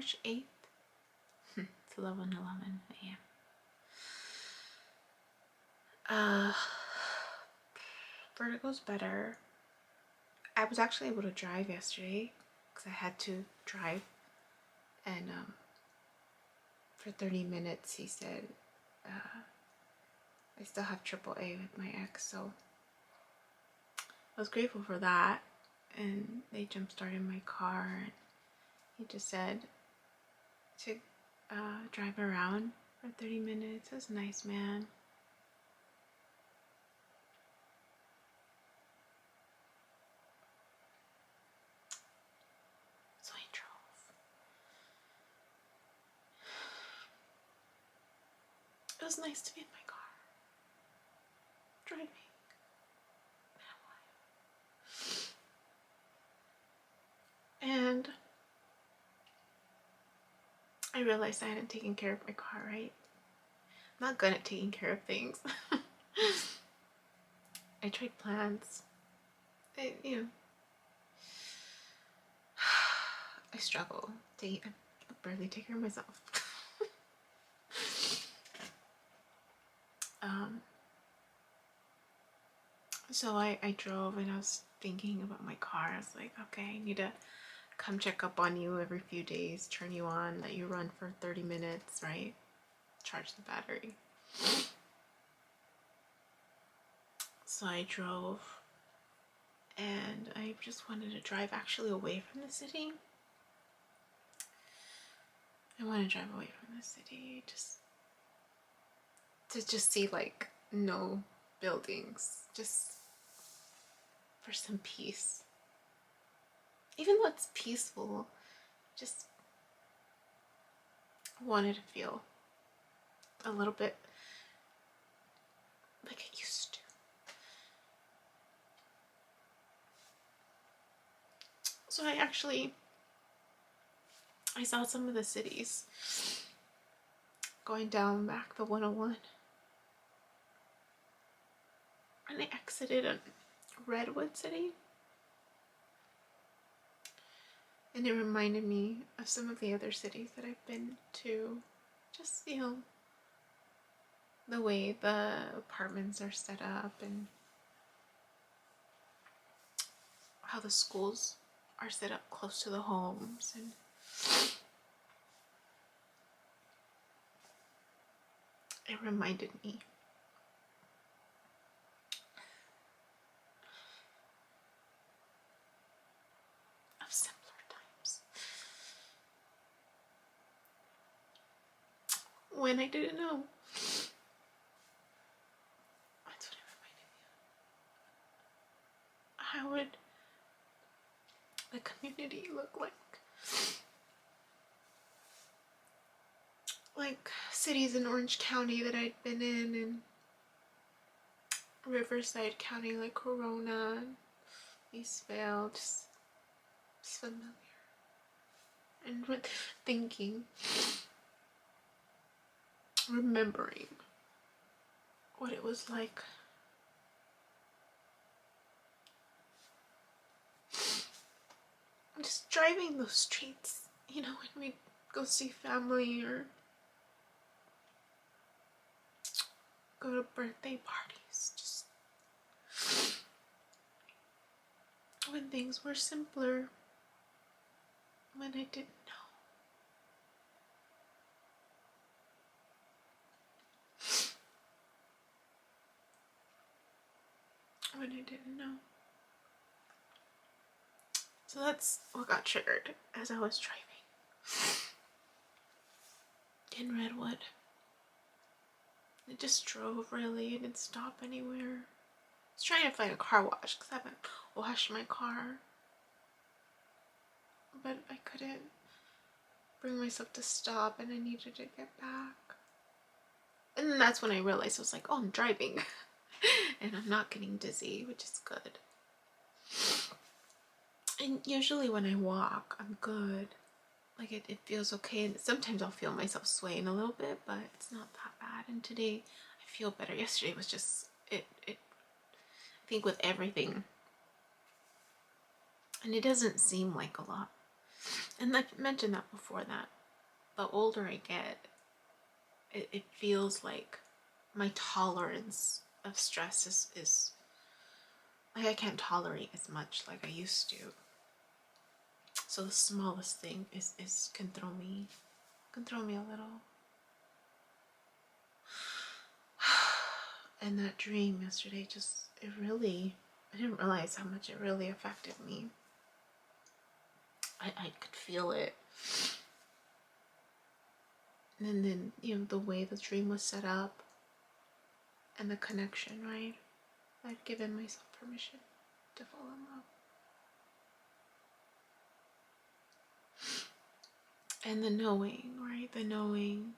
March 8th. It's 11:11 a.m. Vertigo's better. I was actually able to drive yesterday because I had to drive, and for 30 minutes he said I still have AAA with my ex, so I was grateful for that. And they jump started my car, and he just said to drive around for 30 minutes. It was nice, man. So I drove. It was nice to be in my car, driving. And I realized I hadn't taken care of my car right. I'm not good at taking care of things. I tried plans. I struggle. I barely take care of myself. So I drove, and I was thinking about my car. I was like, okay, I need to come check up on you every few days, turn you on, let you run for 30 minutes, right? Charge the battery. So I drove, and I just wanted to drive actually away from the city. I want to drive away from the city, just to see like no buildings, just for some peace. Even though it's peaceful, just wanted to feel a little bit like I used to. So I saw some of the cities going down back the 101. And I exited a Redwood city. And it reminded me of some of the other cities that I've been to. Just, the way the apartments are set up and how the schools are set up close to the homes. And it reminded me of simpler times when I didn't know. That's what it reminded me of. How would the community look like? Like cities in Orange County that I'd been in, and Riverside County, like Corona, Eastvale, just familiar. And remembering what it was like. Just driving those streets, when we go see family or go to birthday parties, just when things were simpler, when I didn't know. When I didn't know. So that's what got triggered as I was driving in Redwood. I just drove really, I didn't stop anywhere. I was trying to find a car wash because I haven't washed my car, but I couldn't bring myself to stop, and I needed to get back. And then that's when I realized, I was like, oh, I'm driving and I'm not getting dizzy, which is good. And usually when I walk, I'm good. Like it feels okay. And sometimes I'll feel myself swaying a little bit, but it's not that bad. And today I feel better. Yesterday was just, I think with everything, and it doesn't seem like a lot, And I've mentioned that before, that the older I get, it feels like my tolerance of stress is like I can't tolerate as much like I used to. So the smallest thing is can throw me a little. And that dream yesterday I didn't realize how much it really affected me. I could feel it. And then, the way the dream was set up and the connection, right? I'd given myself permission to fall in love. And the knowing, right? The knowing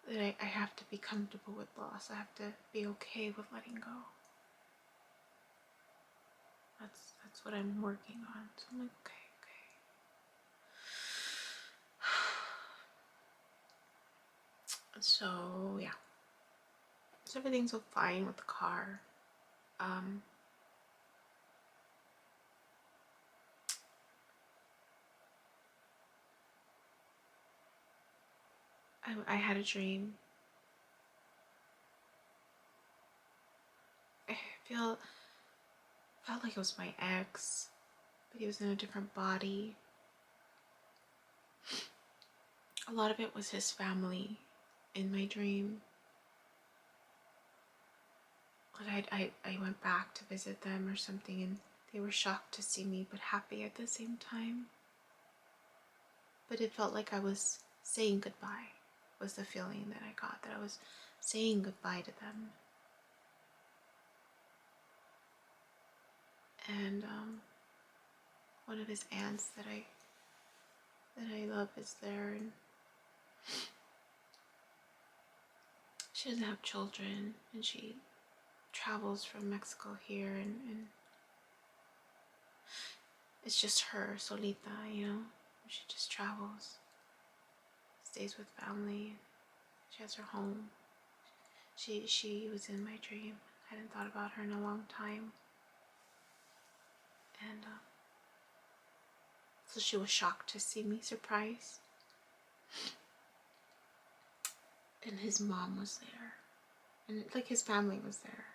that I have to be comfortable with loss. I have to be okay with letting go. That's what I'm working on. So I'm like, okay. So yeah. So everything's all fine with the car. I had a dream. I felt like it was my ex, but he was in a different body. A lot of it was his family in my dream. Like I went back to visit them or something, and they were shocked to see me, but happy at the same time. But it felt like I was saying goodbye, was the feeling that I got, that I was saying goodbye to them. And one of his aunts that I love is there, and she doesn't have children, and she travels from Mexico here, and it's just her, solita, She just travels, stays with family. She has her home. She was in my dream. I hadn't thought about her in a long time. And so she was shocked to see me, surprised. And his mom was there. And like his family was there.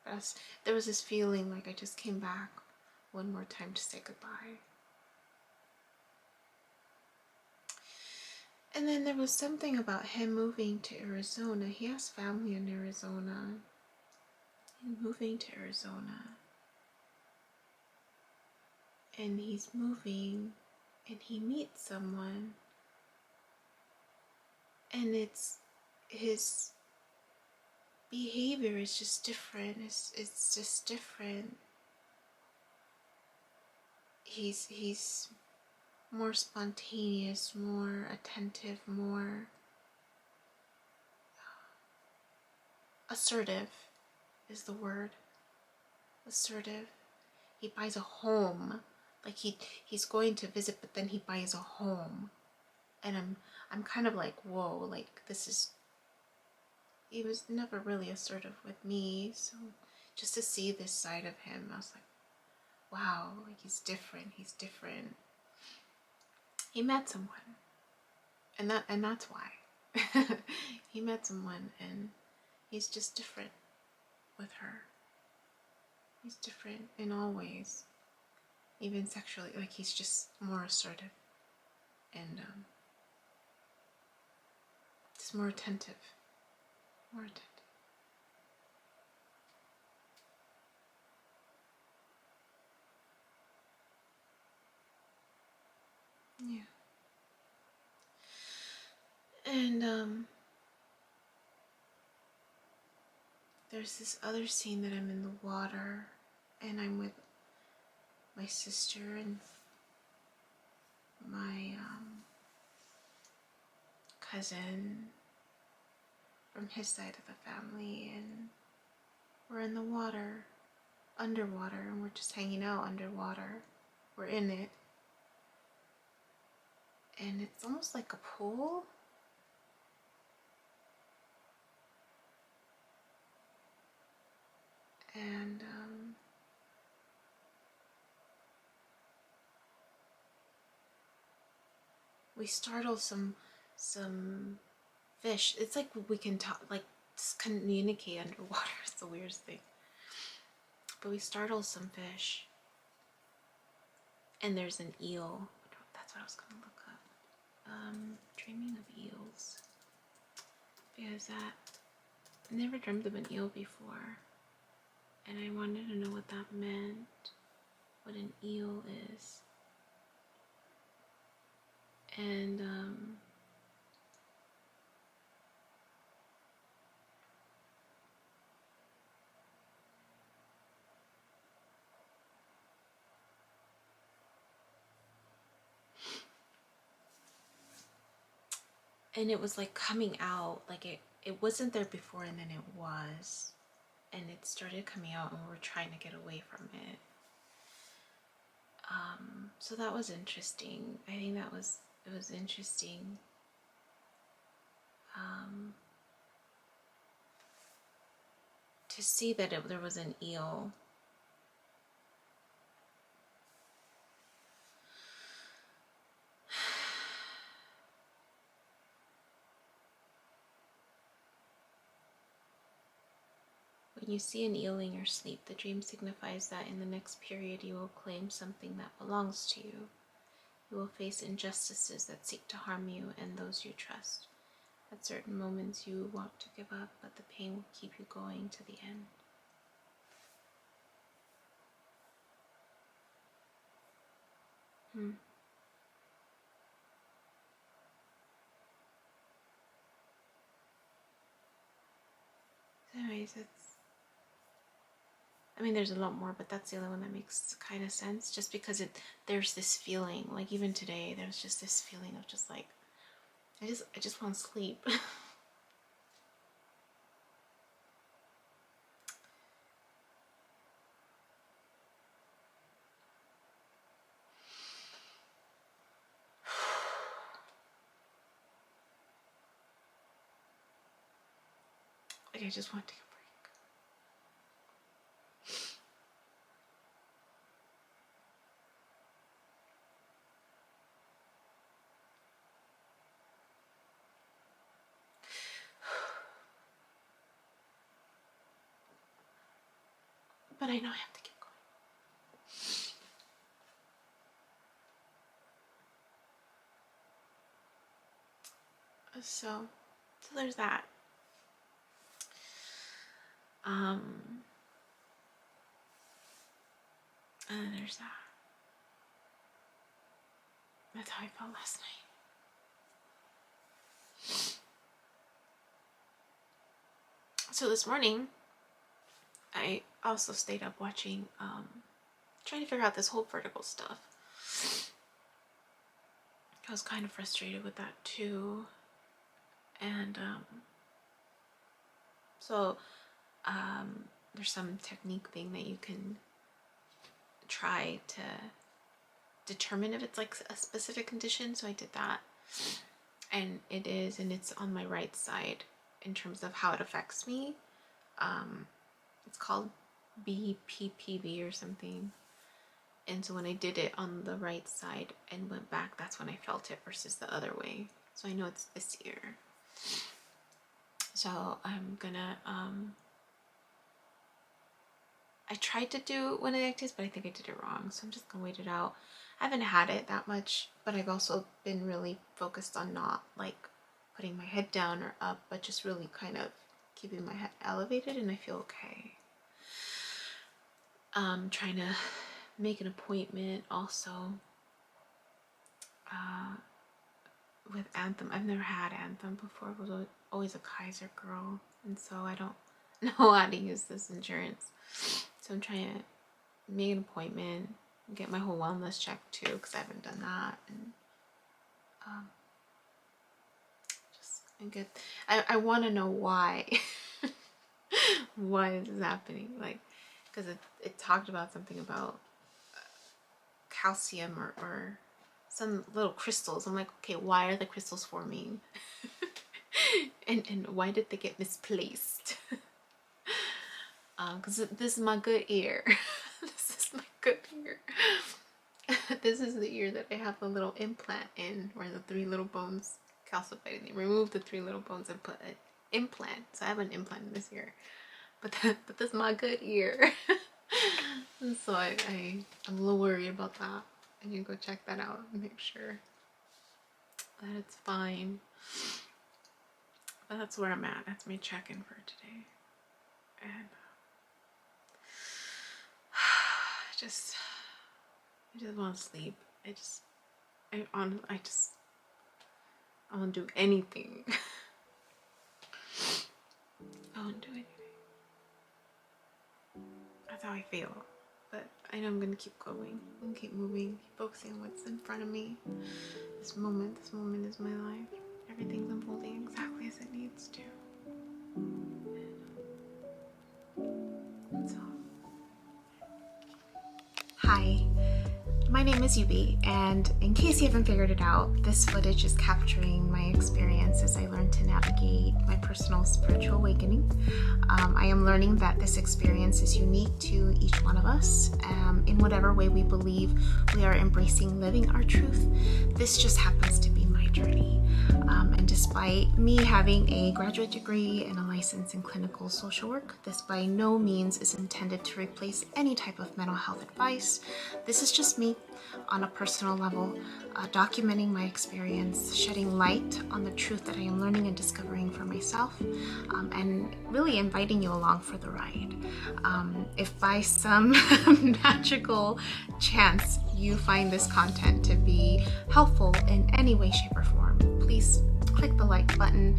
But there was this feeling like I just came back one more time to say goodbye. And then there was something about him moving to Arizona. He has family in Arizona. He's moving to Arizona. And he's moving, and he meets someone. And it's his behavior is just different. It's just different. He's more spontaneous, more attentive, more assertive is the word. Assertive. He buys a home. Like he's going to visit, but then he buys a home. And I'm kind of like, whoa, like he was never really assertive with me, so just to see this side of him, I was like, wow, like he's different. He met someone, and that's why. He met someone, and he's just different with her. He's different in all ways, even sexually. Like he's just more assertive, and just more attentive. Yeah. And there's this other scene that I'm in the water, and I'm with my sister and my cousin from his side of the family, and we're in the water, underwater, and we're just hanging out underwater. We're in it, and it's almost like a pool. And we startle some fish. It's like we can talk, like communicate underwater. It's the weirdest thing. But we startle some fish, and there's an eel. That's what I was gonna look up. Dreaming of eels, because that I never dreamed of an eel before, and I wanted to know what that meant, what an eel is, and it was like coming out, like it wasn't there before, and then it was, and it started coming out, and we were trying to get away from it. So that was interesting. I think it was interesting. To see that there was an eel. When you see an eel in your sleep, the dream signifies that in the next period you will claim something that belongs to you. You will face injustices that seek to harm you and those you trust. At certain moments you want to give up, but the pain will keep you going to the end. Anyways, I mean, there's a lot more, but that's the only one that makes kind of sense. Just because there's this feeling, like even today, there's just this feeling of just like, I just want to sleep. Like I just want to take a break. But I know I have to keep going. So there's that. And then there's that. That's how I felt last night. So this morning, I also stayed up watching, trying to figure out this whole vertigo stuff. I was kind of frustrated with that too. And there's some technique thing that you can try to determine if it's like a specific condition. So I did that, and it's on my right side in terms of how it affects me. It's called BBQs or something. And so when I did it on the right side and went back, that's when I felt it versus the other way. So I know it's this ear. So I'm gonna, I tried to do one of the activities, but I think I did it wrong. So I'm just gonna wait it out. I haven't had it that much, but I've also been really focused on not like putting my head down or up, but just really kind of keeping my head elevated, and I feel okay. Trying to make an appointment also with Anthem. I've never had Anthem before. I was always a Kaiser girl, and so I don't know how to use this insurance. So I'm trying to make an appointment, get my whole wellness checked too, because I haven't done that, and just good. I want to know why. Why is this happening? Like, because it talked about something about calcium or some little crystals. I'm like, okay, why are the crystals forming? and why did they get misplaced? Because this is my good ear. This is my good ear. this is the ear that I have the little implant in, where the 3 little bones calcified. They removed the 3 little bones and put an implant. So I have an implant in this ear, but this is my good ear. And so I'm a little worried about that. I need to go check that out and make sure that it's fine. But that's where I'm at. That's my check-in for today. And I just want to sleep. I won't do anything. I won't do anything. That's how I feel. But I know I'm gonna keep going. I'm gonna keep moving, keep focusing on what's in front of me. This moment is my life. Everything's unfolding exactly as it needs to. And so, hi. My name is Yubi, and in case you haven't figured it out, this footage is capturing my experience as I learn to navigate my personal spiritual awakening. I am learning that this experience is unique to each one of us, in whatever way we believe we are embracing living our truth. This just happens to be my journey. And despite me having a graduate degree and a license in clinical social work, this by no means is intended to replace any type of mental health advice. This is just me on a personal level, documenting my experience, shedding light on the truth that I am learning and discovering for myself, and really inviting you along for the ride. If by some magical chance you find this content to be helpful in any way, shape, or form, please click the like button,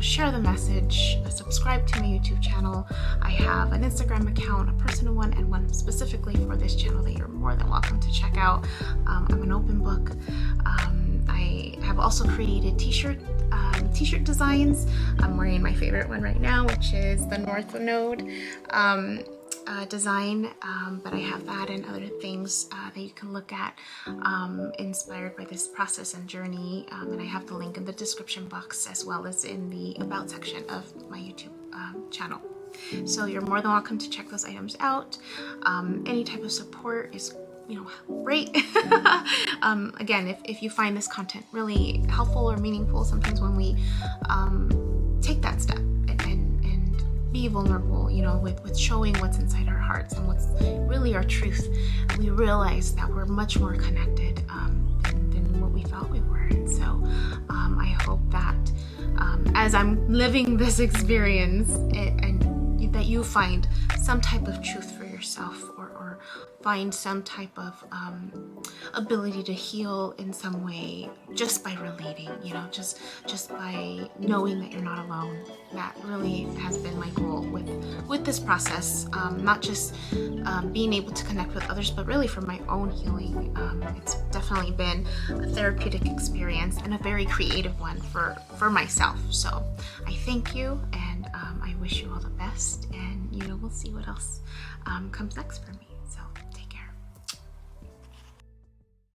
share the message, subscribe to my YouTube channel. I have an Instagram account, a personal one, and one specifically for this channel that you're more than welcome to check out. I'm an open book. I have also created t-shirt designs. I'm wearing my favorite one right now, which is the North Node design, but I have that and other things that you can look at inspired by this process and journey, and I have the link in the description box as well as in the about section of my YouTube channel. So you're more than welcome to check those items out. Any type of support is great. Again, if you find this content really helpful or meaningful, sometimes when we take that step and be vulnerable, with showing what's inside our hearts and what's really our truth, we realize that we're much more connected than what we thought we were. And so I hope that as I'm living this experience, and that you find some type of truth for yourself, or find some type of ability to heal in some way just by relating, just by knowing that you're not alone. That really has been my goal with this process, not just being able to connect with others, but really for my own healing. It's definitely been a therapeutic experience and a very creative one for myself. So I thank you, and I wish you all the best, and we'll see what else comes next for me.